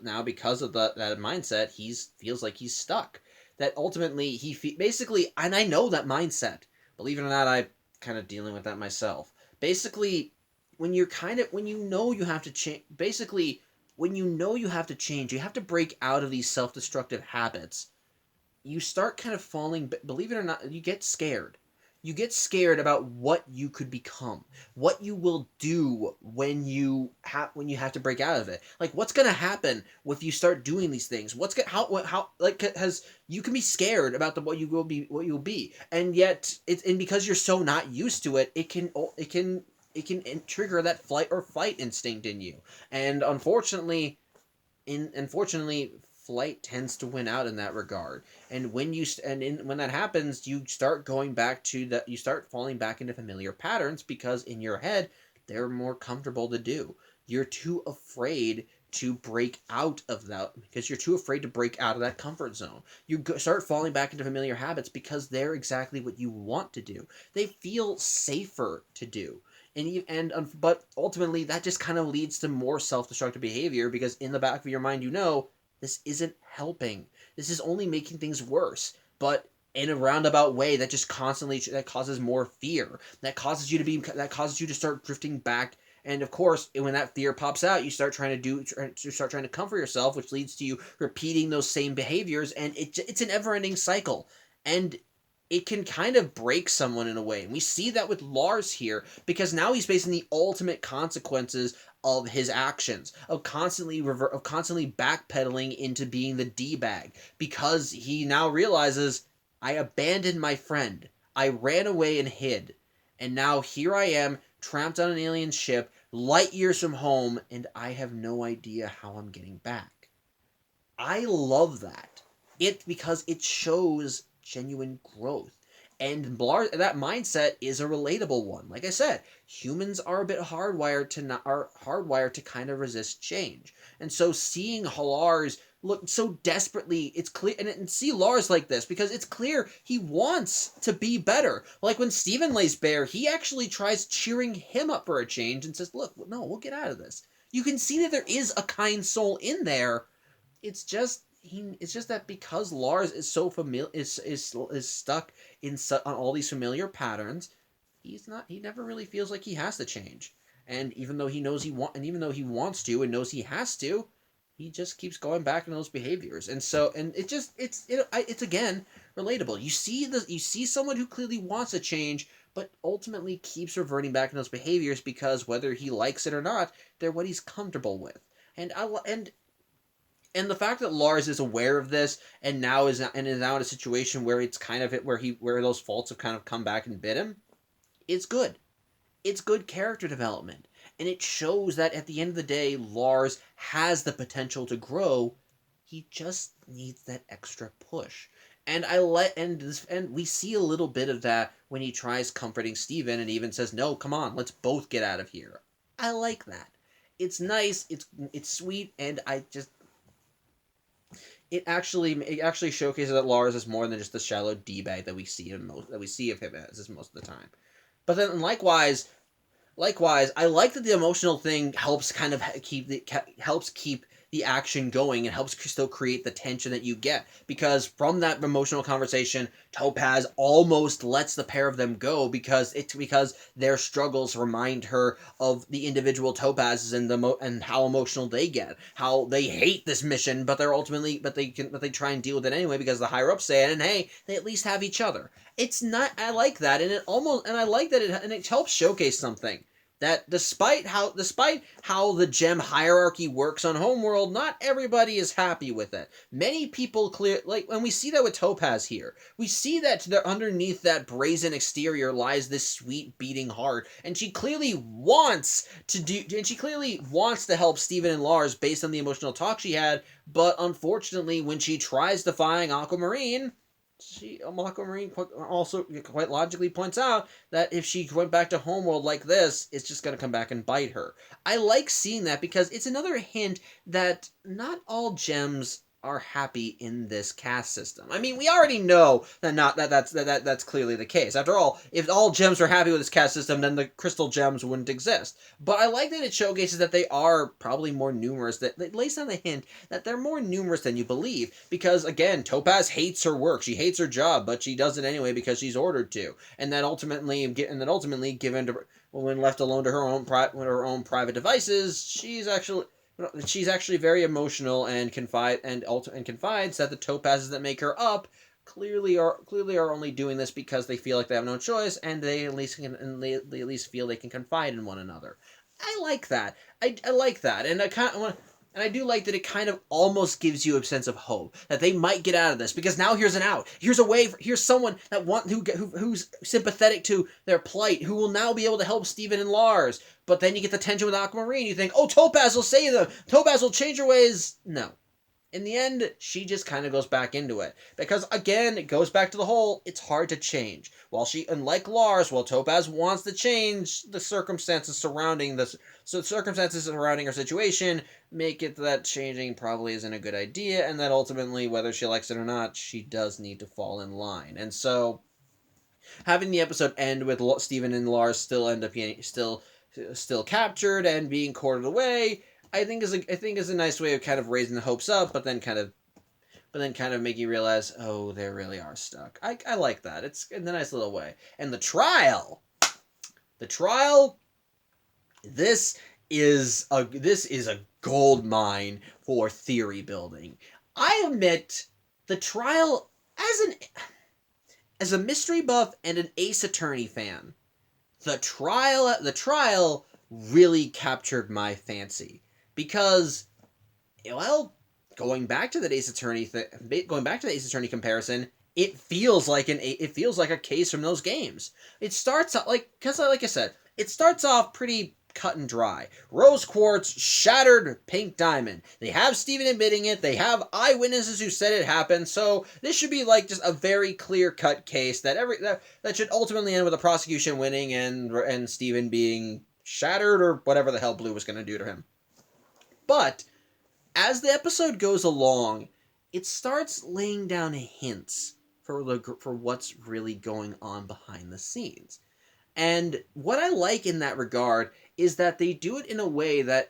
of that mindset, he feels like he's stuck. That ultimately, basically, and I know that mindset. Believe it or not, I'm kind of dealing with that myself. Basically, when you know you have to change, basically, when you know you have to change, you have to break out of these self-destructive habits, you start kind of falling, believe it or not, you get scared. You get scared about what you could become, what you will do when you have to break out of it. Like, what's gonna happen if you start doing these things? What's gonna how like, has you can be scared about what you will be, and yet it's, and because you're so not used to it, it can trigger that flight or fight instinct in you, and unfortunately, flight tends to win out in that regard. And when that happens, you start you start falling back into familiar patterns because in your head they're more comfortable to do. You're too afraid to break out of that because you're too afraid to break out of that comfort zone. Start falling back into familiar habits because they're exactly what you want to do. They feel safer to do. But ultimately that just kind of leads to more self-destructive behavior because in the back of your mind this isn't helping. This is only making things worse. But in a roundabout way that causes more fear. That causes you to start drifting back. And of course, when that fear pops out, you start trying to comfort yourself, which leads to you repeating those same behaviors, and it's an ever-ending cycle. And it can kind of break someone in a way. And we see that with Lars here, because now he's facing the ultimate consequences of his actions, of constantly backpedaling into being the D-bag, because he now realizes, I abandoned my friend, I ran away and hid, and now here I am, trapped on an alien ship, light years from home, and I have no idea how I'm getting back. I love that. Because it shows genuine growth. And that mindset is a relatable one. Like I said, humans are a bit hardwired to kind of resist change. And so seeing Lars look so desperately, it's clear, and see Lars like this because it's clear he wants to be better. Like when Steven lays bare, he actually tries cheering him up for a change and says, "Look, no, we'll get out of this." You can see that there is a kind soul in there. It's just that because Lars is so is stuck on all these familiar patterns, he never really feels like he has to change. And even though even though he wants to and knows he has to, he just keeps going back in those behaviors. And so it's again relatable. You see someone who clearly wants to change but ultimately keeps reverting back in those behaviors because whether he likes it or not, they're what he's comfortable with. And the fact that Lars is aware of this and now is now in a situation where it's kind of where those faults have kind of come back and bit him, it's good. It's good character development, and it shows that at the end of the day, Lars has the potential to grow. He just needs that extra push. And we see a little bit of that when he tries comforting Steven and even says, "No, come on, let's both get out of here." I like that. It's nice. It's sweet, and it actually showcases that Lars is more than just the shallow d-bag that we see of him as most of the time. But then likewise, I like that the emotional thing helps kind of keep the action going and helps still create the tension that you get, because from that emotional conversation, Topaz almost lets the pair of them go because their struggles remind her of the individual Topazes and how emotional they get, how they hate this mission, but they try and deal with it anyway because the higher ups say it, and hey, they at least have each other. I like that, and I like that it helps showcase something. That despite how the gem hierarchy works on Homeworld, not everybody is happy with it. Many people and we see that with Topaz here. We see that underneath that brazen exterior lies this sweet beating heart, and she clearly wants to help Steven and Lars based on the emotional talk she had, but unfortunately when she tries defying Aquamarine, Aquamarine also quite logically points out that if she went back to Homeworld like this, it's just going to come back and bite her. I like seeing that because it's another hint that not all gems are happy in this caste system. I mean, we already know that's clearly the case. After all, if all gems were happy with this caste system, then the crystal gems wouldn't exist. But I like that it showcases that they are probably more numerous. That lays down the hint that they're more numerous than you believe. Because again, Topaz hates her work. She hates her job, but she does it anyway because she's ordered to. And then ultimately, given to when left alone to her own private devices, she's actually she's actually very emotional and confides that the topazes that make her up clearly are only doing this because they feel like they have no choice, and they at least feel they can confide in one another. I like that. I like that, and I do like that it kind of almost gives you a sense of hope that they might get out of this, because now here's an out. Here's a way. Here's someone that who's sympathetic to their plight, who will now be able to help Steven and Lars. But then you get the tension with Aquamarine. You think, oh, Topaz will save them. Topaz will change her ways. No. In the end, she just kind of goes back into it. Because, again, it goes back to the whole, it's hard to change. Unlike Lars, while Topaz wants to change, the circumstances surrounding her situation make it that changing probably isn't a good idea, and that ultimately, whether she likes it or not, she does need to fall in line. And so, having the episode end with Steven and Lars still end up being still captured and being courted away, I think is a nice way of kind of raising the hopes up, but then kind of making you realize, oh, they really are stuck. I like that. It's in a nice little way. And the trial, this is a gold mine for theory building. I admit, the trial, as a mystery buff and an Ace Attorney fan, the trial really captured my fancy. Because, well, going back to the Ace Attorney comparison, it feels like a case from those games. It starts out like I said, it starts off pretty cut and dry. Rose Quartz shattered Pink Diamond. They have Steven admitting it. They have eyewitnesses who said it happened. So this should be like just a very clear-cut case that should ultimately end with the prosecution winning and Steven being shattered or whatever the hell Blue was going to do to him. But as the episode goes along, it starts laying down hints for what's really going on behind the scenes. And what I like in that regard is that they do it in a way that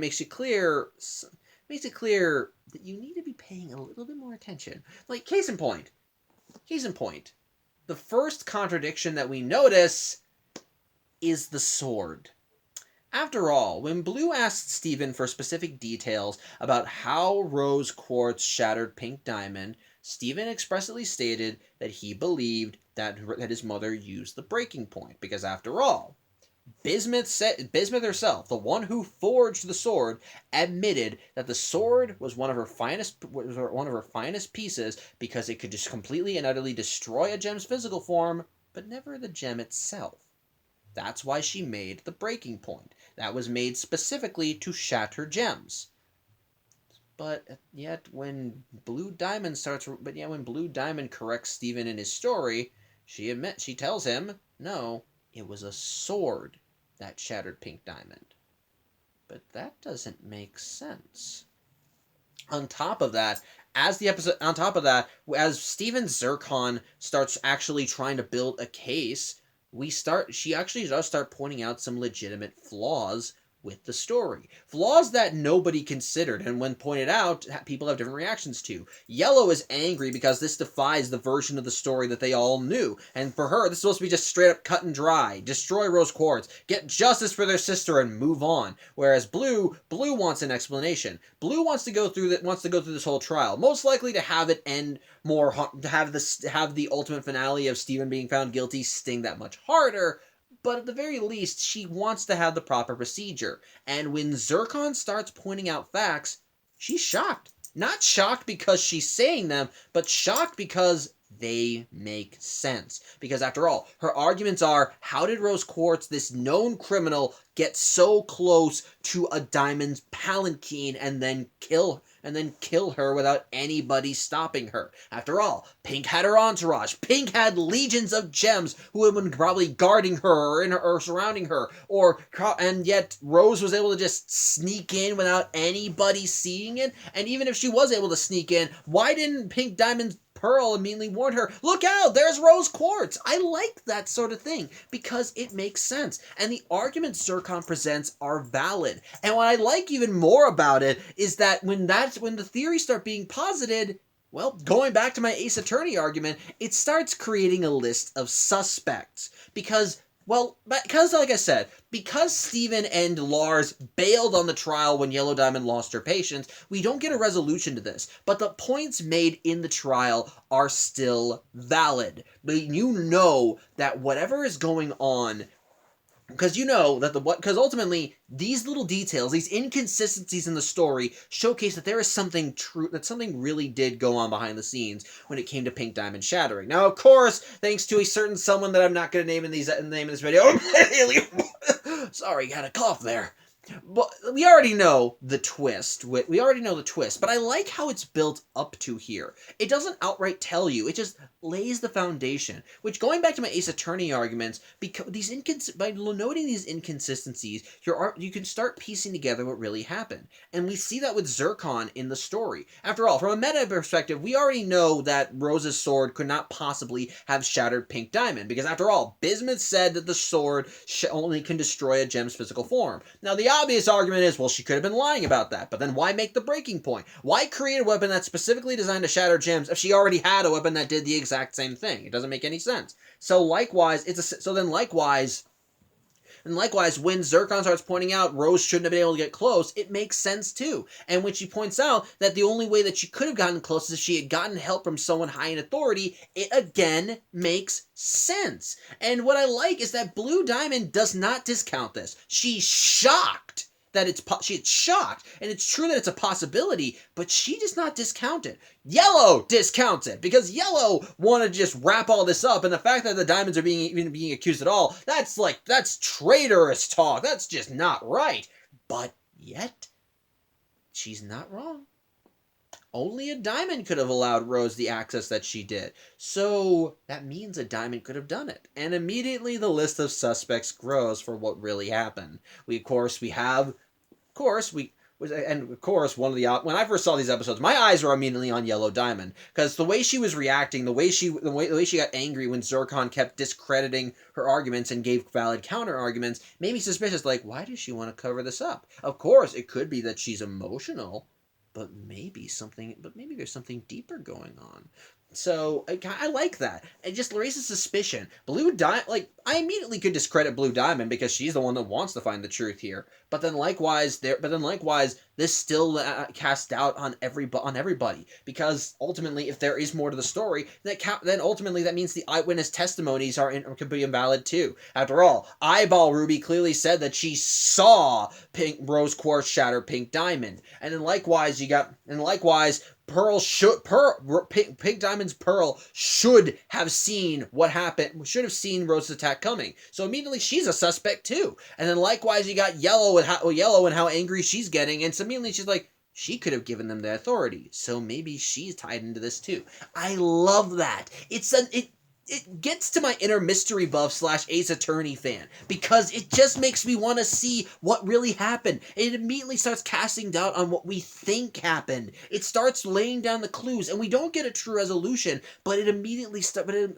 makes it clear that you need to be paying a little bit more attention. Like case in point, the first contradiction that we notice is the sword. After all, when Blue asked Steven for specific details about how Rose Quartz shattered Pink Diamond, Steven expressly stated that he believed that his mother used the breaking point, because after all, Bismuth herself, the one who forged the sword, admitted that the sword was one of her finest pieces because it could just completely and utterly destroy a gem's physical form, but never the gem itself. That's why she made the breaking point. That was made specifically to shatter gems. But yet when Blue Diamond corrects Steven in his story, she tells him, no, it was a sword that shattered Pink Diamond. But that doesn't make sense. On top of that, as Steven Zircon starts actually trying to build a case, she actually does start pointing out some legitimate flaws with the story. Flaws that nobody considered, and when pointed out, people have different reactions to. Yellow is angry because this defies the version of the story that they all knew, and for her, this is supposed to be just straight up cut and dry. Destroy Rose Quartz, get justice for their sister, and move on. Whereas Blue wants an explanation. Blue wants to go through this whole trial, most likely to have it end more, to have the ultimate finale of Steven being found guilty sting that much harder. But at the very least, she wants to have the proper procedure. And when Zircon starts pointing out facts, she's shocked. Not shocked because she's saying them, but shocked because they make sense. Because after all, her arguments are, how did Rose Quartz, this known criminal, get so close to a diamond's palanquin and then kill her without anybody stopping her? After all, Pink had her entourage. Pink had legions of gems who had been probably guarding her or surrounding her. And yet Rose was able to just sneak in without anybody seeing it. And even if she was able to sneak in, why didn't Pink Diamond's Pearl immediately warned her, look out, there's Rose Quartz. I like that sort of thing because it makes sense. And the arguments Zircon presents are valid. And what I like even more about it is that when the theories start being posited, well, going back to my Ace Attorney argument, it starts creating a list of suspects. Because Well, because, like I said, because Steven and Lars bailed on the trial when Yellow Diamond lost her patience, we don't get a resolution to this. But the points made in the trial are still valid. But you know that whatever is going on, because you know that because ultimately these little details, these inconsistencies in the story, showcase that there is something true, that something really did go on behind the scenes when it came to Pink Diamond shattering. Now, of course, thanks to a certain someone that I'm not going to name in the name of this video. Sorry, got a cough there. But we already know the twist. We already know the twist, but I like how it's built up to here. It doesn't outright tell you. It just lays the foundation. Which, going back to my Ace Attorney arguments, because by noting these inconsistencies, you can start piecing together what really happened. And we see that with Zircon in the story. After all, from a meta perspective, we already know that Rose's sword could not possibly have shattered Pink Diamond, because after all, Bismuth said that the sword only can destroy a gem's physical form. Now, the obvious argument is, well, she could have been lying about that, but then why make the breaking point? Why create a weapon that's specifically designed to shatter gems if she already had a weapon that did the exact same thing? It doesn't make any sense. So likewise, likewise, when Zircon starts pointing out Rose shouldn't have been able to get close, it makes sense too. And when she points out that the only way that she could have gotten close is if she had gotten help from someone high in authority, it again makes sense. And what I like is that Blue Diamond does not discount this. She's shocked that she's shocked, and it's true that it's a possibility, but she does not discount it. Yellow discounts it, because Yellow wanted to just wrap all this up, and the fact that the Diamonds are even being accused at all, that's traitorous talk. That's just not right. But yet, she's not wrong. Only a Diamond could have allowed Rose the access that she did. So that means a Diamond could have done it. And immediately the list of suspects grows for what really happened. When I first saw these episodes, my eyes were immediately on Yellow Diamond, because the way she was reacting, the way she got angry when Zircon kept discrediting her arguments and gave valid counter arguments, made me suspicious. Like, why does she want to cover this up? Of course, it could be that she's emotional, but maybe there's something deeper going on. So I like that. It just raises suspicion. Blue Diamond, I immediately could discredit Blue Diamond because she's the one that wants to find the truth here. But then likewise, this still casts doubt on everybody, because ultimately, if there is more to the story, then ultimately that means the eyewitness testimonies could be invalid too. After all, Eyeball Ruby clearly said that she saw Rose Quartz shatter Pink Diamond, and then likewise Pink Diamond's Pearl should have seen what happened, should have seen Rose's attack coming. So immediately she's a suspect too. And then likewise you got Yellow and how angry she's getting, and so immediately she's like, she could have given them the authority. So maybe she's tied into this too. I love that. It gets to my inner mystery buff / Ace Attorney fan, because it just makes me want to see what really happened. It immediately starts casting doubt on what we think happened. It starts laying down the clues, and we don't get a true resolution, but it immediately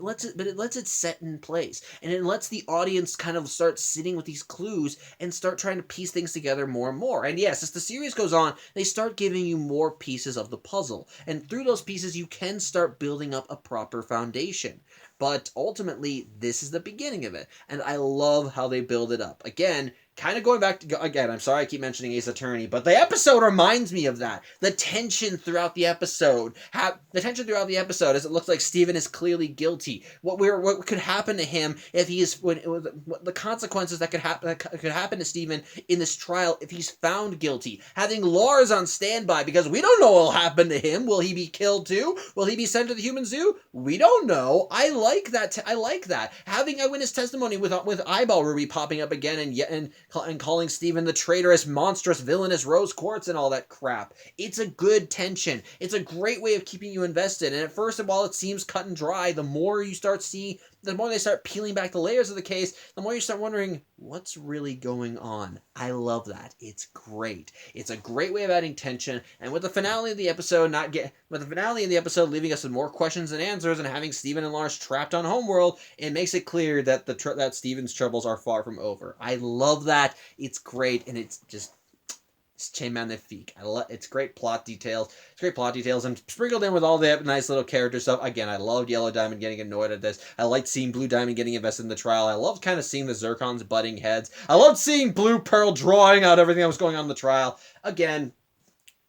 lets it set in place, and it lets the audience kind of start sitting with these clues and start trying to piece things together more and more. And yes, as the series goes on, they start giving you more pieces of the puzzle, and through those pieces you can start building up a proper foundation. But ultimately, this is the beginning of it, and I love how they build it up. Again, kind of going back to, again, I'm sorry I keep mentioning Ace Attorney, but the episode reminds me of that. The tension throughout the episode. As it looks like Steven is clearly guilty. What could happen to him if he is, the consequences that could happen to Steven in this trial if he's found guilty. Having Lars on standby, because we don't know what will happen to him. Will he be killed too? Will he be sent to the human zoo? We don't know. I like that. Having eyewitness testimony with Eyeball Ruby popping up again and calling Steven the traitorous, monstrous, villainous Rose Quartz and all that crap. It's a good tension. It's a great way of keeping you invested. And at first, while it seems cut and dry, the more they start peeling back the layers of the case, the more you start wondering, what's really going on? I love that. It's great. It's a great way of adding tension. And with the finale of the episode leaving us with more questions than answers, and having Steven and Lars trapped on Homeworld, it makes it clear that that Steven's troubles are far from over. I love that. It's great, and it's just C'est magnifique. It's great plot details. It's great plot details, and sprinkled in with all the nice little character stuff. Again, I loved Yellow Diamond getting annoyed at this. I liked seeing Blue Diamond getting invested in the trial. I loved kind of seeing the Zircons butting heads. I loved seeing Blue Pearl drawing out everything that was going on in the trial. Again,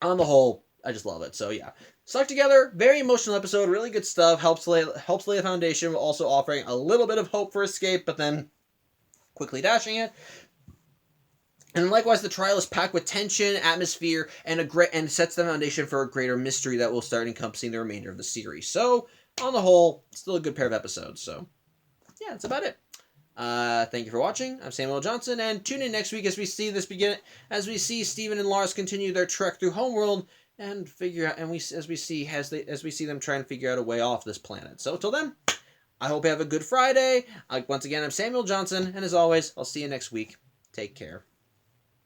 on the whole, I just love it. So yeah, stuck together, very emotional episode, really good stuff. Helps lay the foundation, while also offering a little bit of hope for escape, but then quickly dashing it. And likewise, the trial is packed with tension, atmosphere, and sets the foundation for a greater mystery that will start encompassing the remainder of the series. So, on the whole, still a good pair of episodes. So, yeah, that's about it. Thank you for watching. I'm Samuel Johnson, and tune in next week as we see Steven and Lars continue their trek through Homeworld and figure out, as we see them try and figure out a way off this planet. So, till then, I hope you have a good Friday. Once again, I'm Samuel Johnson, and as always, I'll see you next week. Take care.